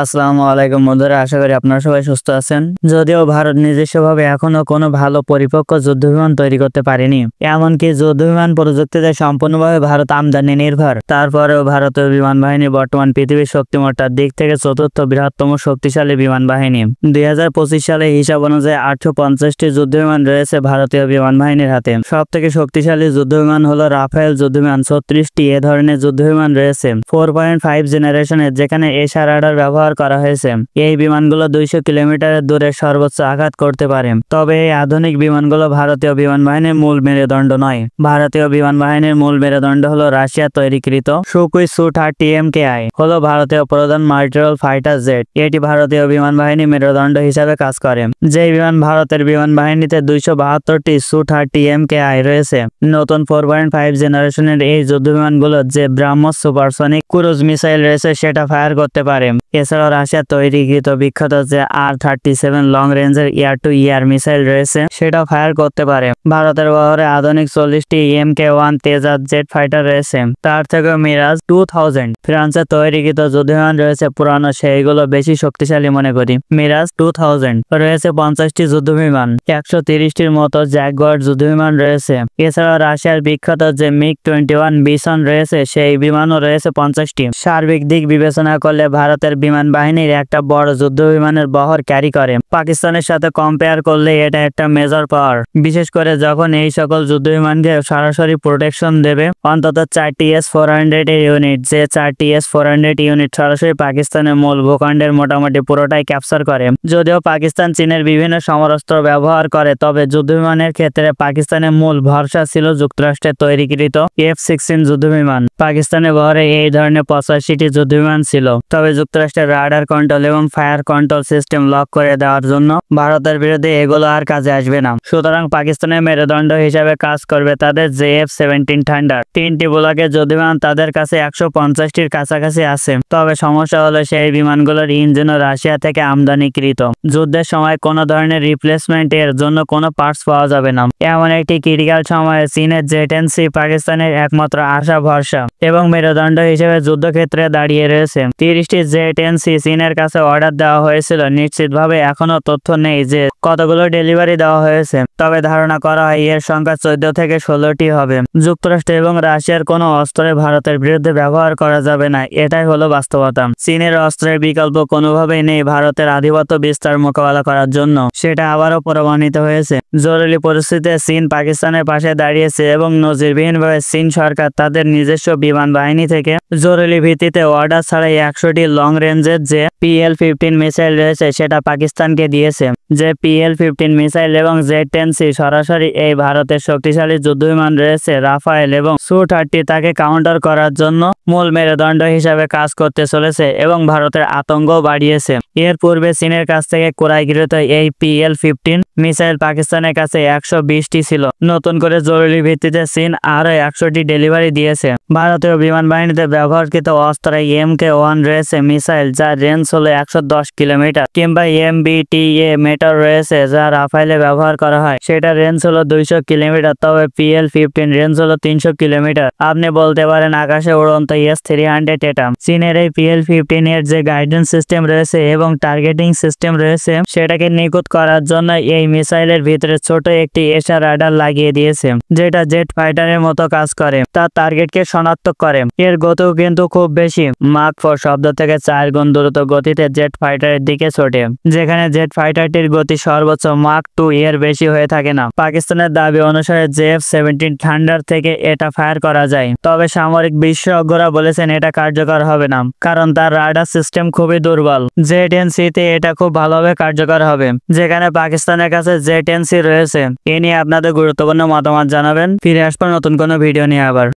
আসসালামু আলাইকুম বন্ধুরা, আশা করি আপনারা সবাই সুস্থ আছেন। যদিও ভারত নিজস্বভাবে এখনো কোনো ভালো পরিপক্ক যুদ্ধবিমান তৈরি করতে পারেনি, এমনকি যুদ্ধবিমান প্রযুক্তিতে সম্পূর্ণভাবে ভারত আমদানি নির্ভর। তারপরেও ভারতীয় বিমান বাহিনী বর্তমান পৃথিবীর শক্তিমত্তার দিক থেকে চতুর্থ বৃহত্তম শক্তিশালী বিমান বাহিনী। 2025 সালে হিসাব অনুযায়ী 850টি যুদ্ধবিমান রয়েছে ভারতীয় বিমান বাহিনীর হাতে। সব থেকে শক্তিশালী যুদ্ধবিমান হলো রাফেল যুদ্ধবিমান। 36টি এ ধরনের যুদ্ধবিমান রয়েছে 4.5 জেনারেশনের, যেখানে এশা রাডার ব্যবহার করা হয়েছে। এই বিমানগুলো 200 কিলোমিটারের দূরে সর্বোচ্চ আঘাত করতে পারে। তবে এই আধুনিক বিমানগুলো ভারতীয় বিমান বাহিনীর মূল মেরুদণ্ড নয়। ভারতীয় বিমান বাহিনীর মূল মেরুদণ্ড হলো রাশিয়া তৈরিকৃত সুখোই Su-30 MKI হলো ভারতীয় প্রধান মাল্টিরোল ফাইটার জেট। এটি ভারতীয় বিমান বাহিনীর মেরুদণ্ড হিসাবে কাজ করে। যে বিমান ভারতের বিমান বাহিনীতে 272টি Su-30 MKI রয়েছে। নতুন 4.5 জেনারেশনের এই যুদ্ধ বিমানগুলো যে ব্রাহ্মস সুপারসনিক ক্রুজ মিসাইল রয়েছে সেটা ফায়ার করতে পারে। এছাড়াও রাশিয়া তৈরিকৃত বিখ্যাত যে R-37 লং রেঞ্জের এয়ার টু এয়ার মিসাইল রয়েছে সেটাও ফায়ার করতে পারে। ভারতের বহরে আধুনিক 40টি MK-1 তেজাস জেট ফাইটার রয়েছে। তার থেকে মিরাজ 2000 ফ্রান্সের তৈরিকৃত যুদ্ধবিমান রয়েছে পুরানো, সেইগুলো বেশি শক্তিশালী মনে করি। মিরাজ 2000 রয়েছে 50টি যুদ্ধবিমান, 130টির মতো জ্যাগুয়ার যুদ্ধবিমান রয়েছে। এছাড়াও রাশিয়ার বিখ্যাত যে MiG-21 বিসন রয়েছে সেই বিমানও রয়েছে 50টি। সার্বিক দিক বিবেচনা করলে ভারতের বিমান বাহিনীর একটা বড় যুদ্ধ বিমানের বহর ক্যারি করে। পাকিস্তানের সাথে কম্পেয়ার করলে এটা একটা মেজর পাওয়ার, বিশেষ করে যখন এই সকল যুদ্ধ বিমানকে সরাসরি প্রোটেকশন দেবে অন্তত 4টি S-400 ইউনিট। যে 4টি S-400 ইউনিট সরাসরি পাকিস্তানের মূল ভূখণ্ডের মোটামুটি পুরোটাই ক্যাপচার করে। যদিও পাকিস্তান চীনের বিভিন্ন সমরাস্ত্র ব্যবহার করে, তবে যুদ্ধ বিমানের ক্ষেত্রে পাকিস্তানের মূল ভরসা ছিল যুক্তরাষ্ট্রের তৈরিকৃত F-16 যুদ্ধবিমান। পাকিস্তানের বহরে এই ধরনের 85টি যুদ্ধবিমান ছিল, তবে যুক্তরাষ্ট্রের রাডার কন্ট্রোল এবং ফায়ার কন্ট্রোল সিস্টেম লক করে দেওয়ার জন্য ভারতের বিরুদ্ধে এগুলো আর কাজে আসবে না। সুতরাং পাকিস্তানের মেরুদণ্ড হিসাবে কাজ করবে তাদের যে F-17 থান্ডার। 3টি ব্লকের যুদ্ধবিমান তাদের কাছে 150টির কাছাকাছি আছে। তবে সমস্যা হলো সেই বিমানগুলোর ইঞ্জিনও রাশিয়া থেকে আমদানিকৃত। যুদ্ধের সময় কোনো ধরনের রিপ্লেসমেন্ট এর জন্য কোনো পার্টস পাওয়া যাবে না। এমন একটি ক্রিটিক্যাল সময়ে চীনের জেট-NC পাকিস্তানের একমাত্র আশা ভরসা এবং মেরুদণ্ড হিসেবে যুদ্ধক্ষেত্রে দাঁড়িয়ে রয়েছে। 30টি জেট-NC চীনের কাছে অর্ডার দেওয়া হয়েছিল। নিশ্চিতভাবে এখনো তথ্য নেই যে কতগুলো ডেলিভারি দেওয়া হয়েছে, তবে ধারণা করা হয় এর সংখ্যা 14 থেকে 16টি হবে। যুক্তরাষ্ট্র এবং রাশিয়ার কোনো অস্ত্রে ভারতের বিরুদ্ধে ব্যবহার করা যাবে না, এটাই হলো বাস্তবতা। চীনের অস্ত্রের বিকল্প কোনোভাবেই নেই ভারতের আধিপত্য বিস্তার মোকাবেলা করার জন্য, সেটা আবারও প্রমাণিত হয়েছে। জরুরি পরিস্থিতিতে চীন পাকিস্তানের পাশে দাঁড়িয়েছে এবং নজিরবিহীনভাবে চীন সরকার তাদের নিজস্ব বিমান বাহিনী থেকে জরুরি ভিত্তিতে অর্ডার ছাড়াই 100টি লং রেঞ্জের যে PL-15 মিসাইল রয়েছে সেটা পাকিস্তানকে দিয়েছে। যে PL-15 মিসাইল এবং জেট-10C সরাসরি এই ভারতের শক্তিশালী যুদ্ধবিমান রয়েছে রাফায়েল এবং Su-30 তাকে কাউন্টার করার জন্য মূল মেরুদণ্ড হিসাবে কাজ করতে চলেছে এবং ভারতের আতঙ্কও বাড়িয়েছে। এর পূর্বে চীনের কাছ থেকে ক্রয়কৃত এই PL-15 মিসাইল পাকিস্তানের কাছে 120টি ছিল। নতুন করে জরুরি ভিত্তিতে চীন আরও 100টি ডেলিভারি দিয়েছে। ভারতীয় বিমান বাহিনীতে ব্যবহৃত অস্ত্রে MK-1 রয়েছে মিসাইল যার রেঞ্জ হলো 110 কিলোমিটার, কিংবা MBTA মেটর রয়েছে যা রাফায়েলে ব্যবহার করা হয়, সেটা রেঞ্জ হলো 200 কিলোমিটার। তবে PL-15 রেঞ্জ হলো 300 কিলোমিটার। আপনি বলতে পারেন আকাশে উড়ন্ত S-300 এটা। চীনের এই PL-15 এর যে গাইডেন্স সিস্টেম রয়েছে এবং টার্গেটিং সিস্টেম রয়েছে সেটাকে নিখুঁত করার জন্য এই মিসাইলের ভিতরে ছোট একটি এশা রাডার লাগিয়ে দিয়েছে, যেটা জেট ফাইটারের মতো কাজ করে, তার টার্গেটকে শনাক্ত করে। এর গতিও কিন্তু খুব বেশি, মাক 4 শব্দ থেকে 4 গুণ দ্রুত গতিতে জেট ফাইটারের দিকে ছোটে, যেখানে জেট ফাইটারটির গতি সর্বোচ্চ মাক 2 এর বেশি হয়ে থাকে না। পাকিস্তানের দাবি অনুসারে F-17 থান্ডার থেকে এটা ফায়ার করা যায়, তবে সামরিক বিশেষজ্ঞরা বলেছেন এটা কার্যকর হবে না, কারণ তার রাডার সিস্টেম খুবই দুর্বল। জেট-NC তে এটা খুব ভালোভাবে কার্যকর হবে, যেখানে পাকিস্তানের কাছে জেট-NC রয়েছে। এ নিয়ে আপনাদের গুরুত্বপূর্ণ মতামত জানাবেন। ফিরে আসবো নতুন কোনো ভিডিও নিয়ে আবার।